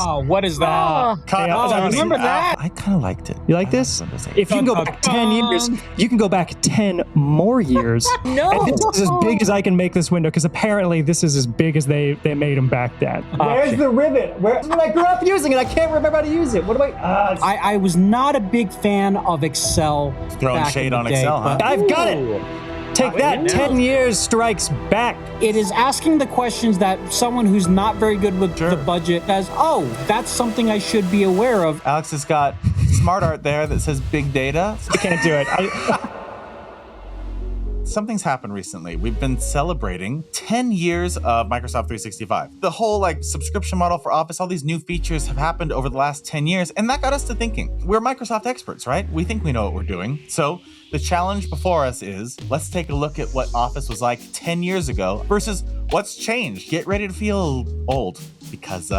Oh, what is that? I remember that. I kind of liked it. You like this? If you can go back 10 years, you can go back 10 more years. No. And this is as big as I can make this window, because apparently this is as big as they made them back then. Where's the ribbon? Where's when I grew up using it? I can't remember how to use it. What do I was not a big fan of Excel. Throwing shade on Excel, huh? I've got it. Take that, 10 years strikes back. It is asking the questions that someone who's not very good with the budget says, oh, that's something I should be aware of. Alex has got smart art there that says big data. I can't do it. Something's happened recently. We've been celebrating 10 years of Microsoft 365. The whole subscription model for Office, all these new features have happened over the last 10 years, and that got us to thinking. We're Microsoft experts, right? We think we know what we're doing. So the challenge before us is, let's take a look at what Office was like 10 years ago versus what's changed. Get ready to feel old, because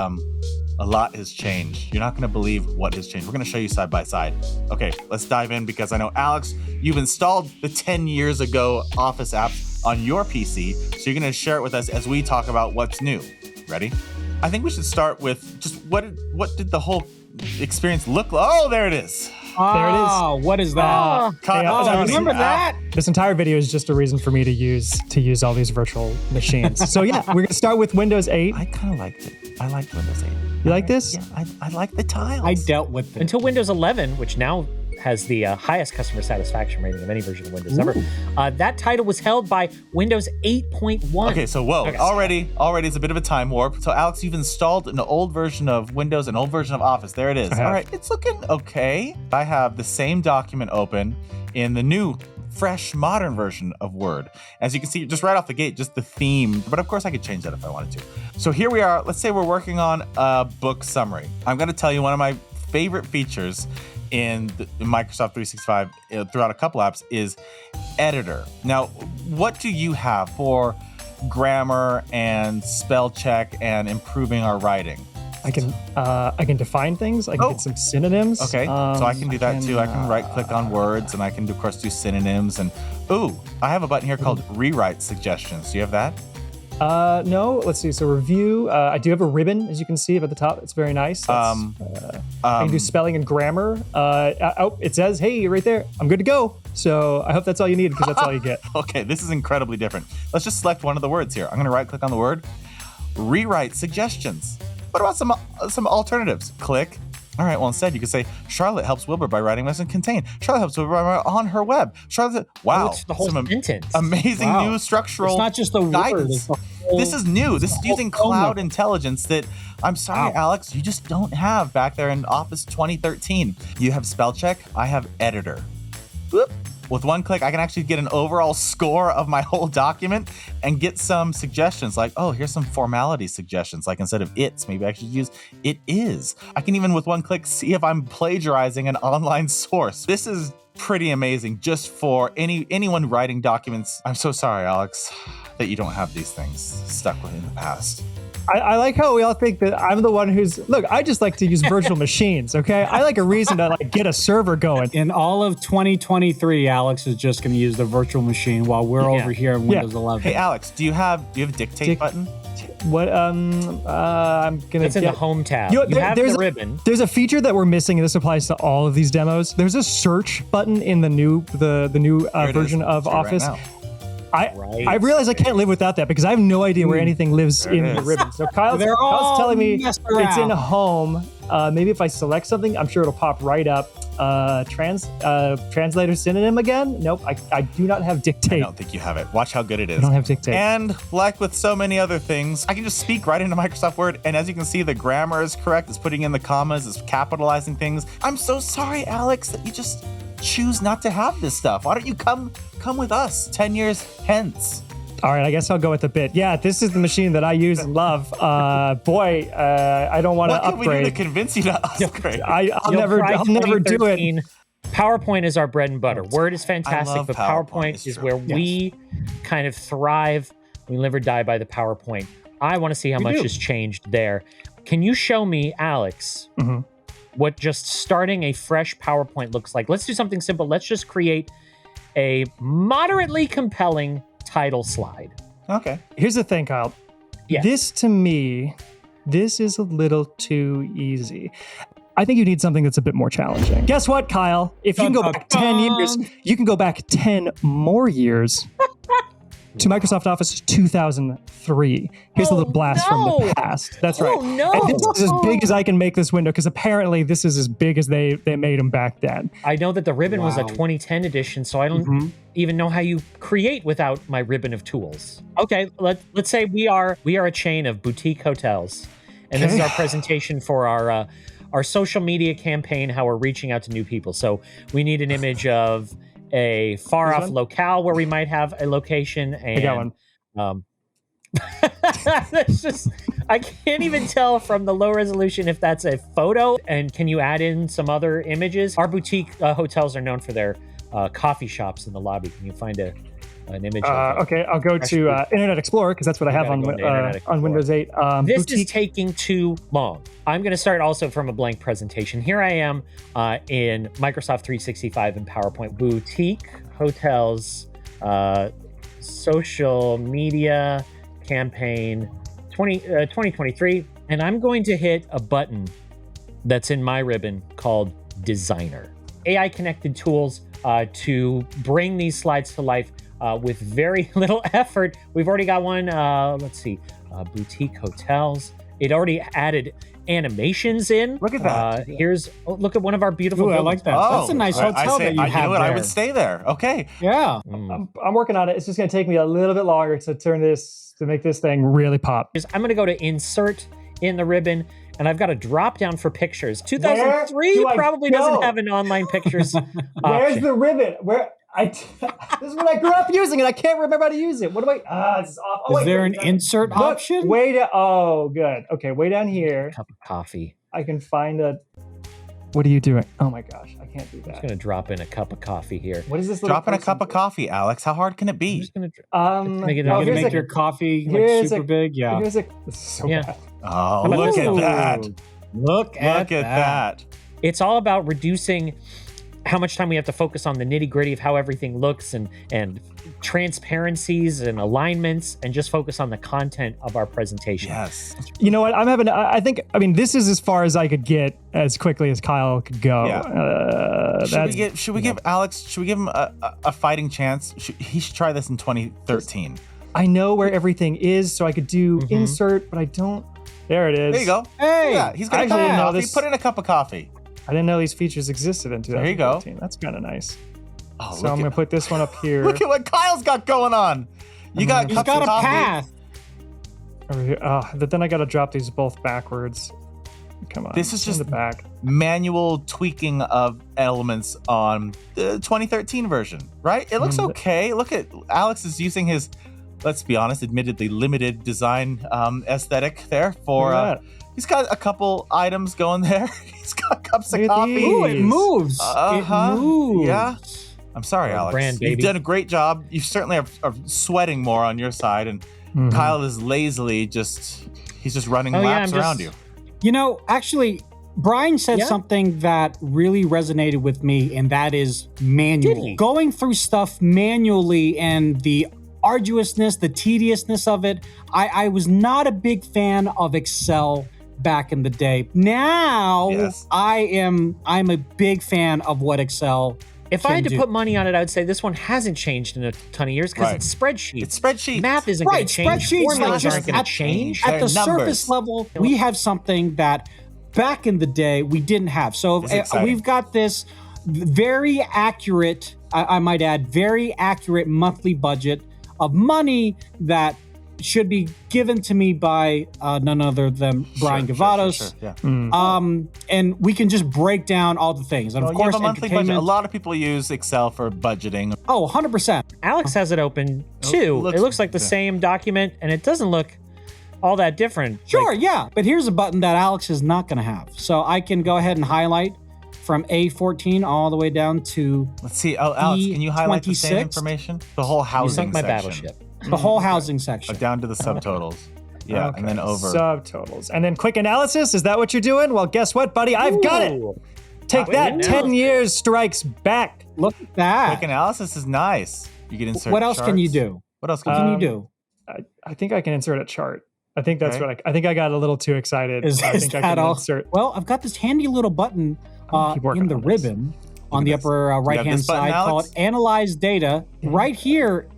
a lot has changed. You're not going to believe what has changed. We're going to show you side by side. Okay, let's dive in, because I know, Alex, you've installed the 10 years ago Office app on your PC, so you're going to share it with us as we talk about what's new. Ready? I think we should start with just what did the whole experience look like? Oh, there it is. There it is. Oh, what is that? I remember that. This entire video is just a reason for me to use all these virtual machines. So yeah, we're gonna start with Windows 8. I kind of liked it. I liked Windows 8. You like this? Yeah, I like the tiles. I dealt with it. Until Windows 11, which now has the highest customer satisfaction rating of any version of Windows ever. That title was held by Windows 8.1. Okay, so already it's a bit of a time warp. So Alex, you've installed an old version of Windows, an old version of Office. There it is. All right, it's looking okay. I have the same document open in the new, fresh, modern version of Word. As you can see, just right off the gate, just the theme. But of course, I could change that if I wanted to. So here we are. Let's say we're working on a book summary. I'm going to tell you one of my favorite features in Microsoft 365 throughout a couple apps is Editor. Now, what do you have for grammar and spell check and improving our writing? I can define things. I can get some synonyms. Okay, so I can do that too. I can right click on words, and I can, of course, do synonyms. And I have a button here called Rewrite Suggestions. Do you have that? No, let's see. So review. I do have a ribbon, as you can see up at the top. It's very nice. I can do spelling and grammar. It says, hey, right there. I'm good to go. So I hope that's all you need, because that's all you get. Okay, this is incredibly different. Let's just select one of the words here. I'm going to right click on the word. Rewrite Suggestions. What about some alternatives? Click. All right, well, instead you could say, Charlotte helps Wilbur by writing less than contain. Charlotte helps Wilbur on her web. Charlotte, wow. It's the whole sentence. Amazing new structural It's not just the guidance. word. This is new. This is using cloud intelligence that, I'm sorry, Alex, you just don't have back there in Office 2013. You have spell check. I have editor. Whoop. With one click, I can actually get an overall score of my whole document and get some suggestions like, oh, here's some formality suggestions. Like instead of it's, maybe I should use it is. I can even with one click see if I'm plagiarizing an online source. This is pretty amazing just for anyone writing documents. I'm so sorry, Alex, that you don't have these things stuck within the past. I like how we all think that I'm the one look, I just like to use virtual machines, okay? I like a reason to get a server going. In all of 2023, Alex is just going to use the virtual machine while we're over here in Windows 11. Hey, Alex, do you have a dictate button? What, I'm gonna It's in the home tab. You have the ribbon. There's a feature that we're missing, and this applies to all of these demos. There's a search button in the new version of Office. Right now. I realize I can't live without that, because I have no idea where anything lives in the ribbon. So Kyle's telling me it's in home. Maybe if I select something, I'm sure it'll pop right up. Translator synonym again? Nope, I do not have dictate. I don't think you have it. Watch how good it is. I don't have dictate. And like with so many other things, I can just speak right into Microsoft Word, and as you can see, the grammar is correct. It's putting in the commas, it's capitalizing things. I'm so sorry, Alex, that you just choose not to have this stuff. Why don't you come with us 10 years hence? All right, I guess I'll go with the bit. Yeah, this is the machine that I use and love. I don't want to upgrade. What can we do to convince you to upgrade? I'll never do it. PowerPoint is our bread and butter. Word is fantastic, but PowerPoint is where we kind of thrive. We live or die by the PowerPoint. I want to see how much has changed there. Can you show me, Alex, what just starting a fresh PowerPoint looks like? Let's do something simple. Let's just create a moderately compelling title slide. Okay. Here's the thing, Kyle. Yes. This to me this is a little too easy. I think you need something that's a bit more challenging. Guess what, Kyle? If you can go back 10 years, you can go back 10 more years to Microsoft Office 2003. Here's a little blast from the past. That's right. No. And this is as big as I can make this window, because apparently this is as big as they made them back then. I know that the ribbon was a 2010 edition, so I don't even know how you create without my ribbon of tools. Okay, let's say we are a chain of boutique hotels, and this is our presentation for our social media campaign, how we're reaching out to new people. So we need an image of a far off locale where we might have a location, and I got one. That's just, I can't even tell from the low resolution if that's a photo. And can you add in some other images? Our boutique hotels are known for their coffee shops in the lobby. Can you find an image? Okay, I'll go to Internet Explorer, because that's what I have on Windows 8. This boutique. is taking too long. I'm going to start also from a blank presentation. Here I am in Microsoft 365 and PowerPoint. Boutique hotels, social media campaign 2023. And I'm going to hit a button that's in my ribbon called Designer. AI connected tools to bring these slides to life with very little effort. We've already got one, let's see, boutique hotels. It already added animations in. Look at that. Look at one of our beautiful buildings. I like that. That's a nice hotel that you have know what? there. I would stay there. Okay. Yeah. I'm working on it. It's just going to take me a little bit longer to make this thing really pop. I'm going to go to insert in the ribbon, and I've got a drop down for pictures. 2003 probably doesn't have an online pictures Where's the ribbon? This is when I grew up using it. I can't remember how to use it. What do I? This is off. Is there an insert option? Oh, good. Okay, way down here. Cup of coffee. I can find a. What are you doing? Oh my gosh, I can't do that. I'm just going to drop in a cup of coffee here. What is this? Drop in a cup of coffee, Alex. How hard can it be? Make it make your coffee like super big. Yeah. This is so bad. Oh, look at that. Look at that. It's all about reducing how much time we have to focus on the nitty gritty of how everything looks and transparencies and alignments, and just focus on the content of our presentation. Yes. You know what? I mean, this is as far as I could get as quickly as Kyle could go. Yeah. Should we give him a fighting chance? He should try this in 2013. I know where everything is, so I could do insert, but I don't. There it is. There you go. Hey, yeah, he's got a cup of coffee. Put in a cup of coffee. I didn't know these features existed in 2013. There you go. That's kind of nice. Oh, so I'm going to put this one up here. Look at what Kyle's got going on. You got He's got a path. Over here. But then I got to drop these both backwards. Come on. This is just the back. Manual tweaking of elements on the 2013 version, right? It looks okay. Look at Alex is using his, let's be honest, admittedly limited design aesthetic there for. He's got a couple items going there. He's got cups of coffee. Ooh, it moves. It moves. Yeah. I'm sorry, Alex. Brand, baby. You've done a great job. You certainly are sweating more on your side, and Kyle is lazily he's just running laps around you. You know, actually, Brian said something that really resonated with me, and that is manual. Going through stuff manually and the arduousness, the tediousness of it. I was not a big fan of Excel back in the day. Now I'm a big fan of what Excel If I had to put money on it, I would say this one hasn't changed in a ton of years because it's spreadsheets. It's spreadsheets. Math isn't going to change. Formulas aren't going to change. At the surface level, we have something that back in the day we didn't have. So we've got this very accurate, I might add, very accurate monthly budget of money that should be given to me by none other than Brian Gavados. And we can just break down all the things. And of course, you have a monthly budget. A lot of people use Excel for budgeting. Oh, 100%. Alex has it open too. It looks like the same document, and it doesn't look all that different. Sure, yeah. But here's a button that Alex is not going to have. So I can go ahead and highlight from A14 all the way down to Let's see. Oh, Alex, can you highlight the same information? The whole housing my section. Battleship. The whole housing section. Down to the subtotals. Yeah, and then over. Subtotals. And then quick analysis. Is that what you're doing? Well, guess what, buddy? I've got it. Take that. 10 years strikes back. Look at that. Quick analysis is nice. You can insert What else can you do? What else can you do? I think I can insert a chart. I think that's what I think I got a little too excited. I think I can insert. Well, I've got this handy little button in the ribbon on the upper right-hand side called Analyze Data. Right here,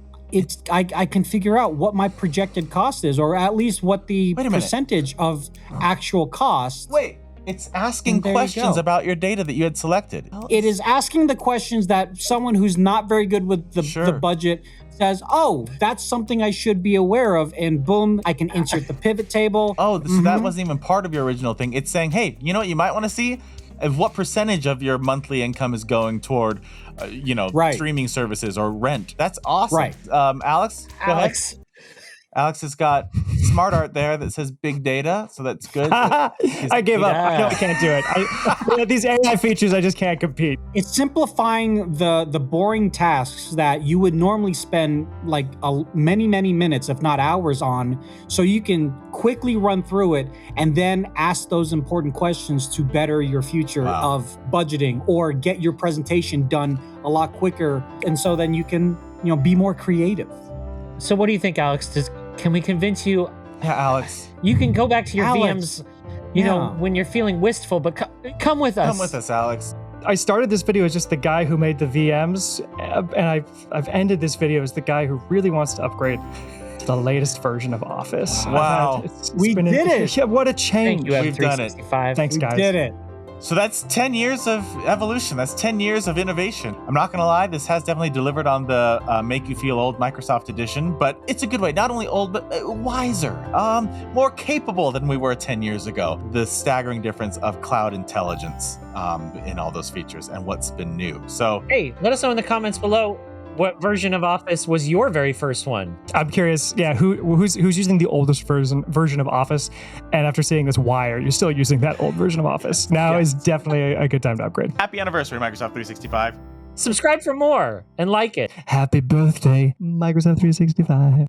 I can figure out what my projected cost is, or at least what the percentage of actual cost. Wait, it's asking questions about your data that you had selected. It is asking the questions that someone who's not very good with the budget says, oh, that's something I should be aware of, and boom, I can insert the pivot table. Oh, so that wasn't even part of your original thing. It's saying, hey, you know what you might want to see? What percentage of your monthly income is going toward, streaming services or rent? That's awesome. Right. Alex? Go ahead. Alex has got smart art there that says big data, so that's good. I gave up. I can't do it. These AI features, I just can't compete. It's simplifying the boring tasks that you would normally spend like many minutes, if not hours on, so you can quickly run through it and then ask those important questions to better your future of budgeting or get your presentation done a lot quicker. And so then you can, be more creative. So what do you think, Alex? Can we convince you? Yeah, Alex. You can go back to your VMs, when you're feeling wistful, but come with us. Come with us, Alex. I started this video as just the guy who made the VMs, and I've ended this video as the guy who really wants to upgrade to the latest version of Office. Wow. We did it. Yeah, what a change. We've done it. Thanks, guys. We did it. So that's 10 years of evolution. That's 10 years of innovation. I'm not going to lie, this has definitely delivered on the Make You Feel Old Microsoft Edition, but it's a good way. Not only old, but wiser, more capable than we were 10 years ago. The staggering difference of cloud intelligence in all those features and what's been new. So, hey, let us know in the comments below. What version of Office was your very first one? I'm curious, who's using the oldest version of Office? And after seeing this, why are you still using that old version of Office? Now is definitely a good time to upgrade. Happy anniversary, Microsoft 365. Subscribe for more and like it. Happy birthday, Microsoft 365.